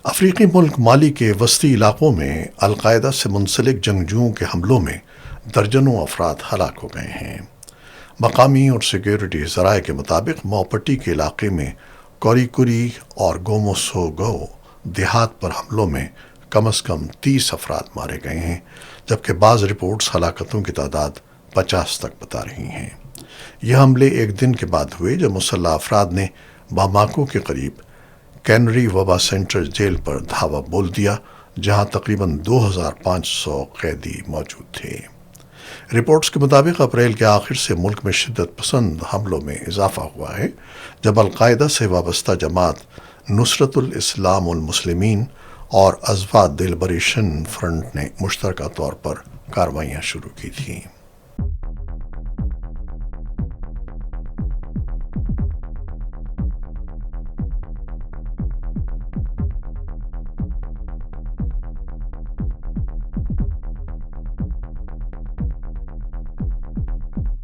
افریقی ملک مالی کے وسطی علاقوں میں القاعدہ سے منسلک جنگجوؤں کے حملوں میں درجنوں افراد ہلاک ہو گئے ہیں۔ مقامی اور سیکیورٹی ذرائع کے مطابق موپٹی کے علاقے میں کوریکوری اور گوموسوگو دیہات پر حملوں میں کم از کم 30 افراد مارے گئے ہیں، جبکہ بعض رپورٹس ہلاکتوں کی تعداد 50 تک بتا رہی ہیں۔ یہ حملے ایک دن کے بعد ہوئے جب مسلح افراد نے باماکو کے قریب کینری وبا سینٹر جیل پر دھاوا بول دیا، جہاں تقریباً 2500 قیدی موجود تھے۔ رپورٹس کے مطابق اپریل کے آخر سے ملک میں شدت پسند حملوں میں اضافہ ہوا ہے، جب القاعدہ سے وابستہ جماعت نصرت الاسلام المسلمین اور ازواج لبریشن فرنٹ نے مشترکہ طور پر کارروائیاں شروع کی تھیں۔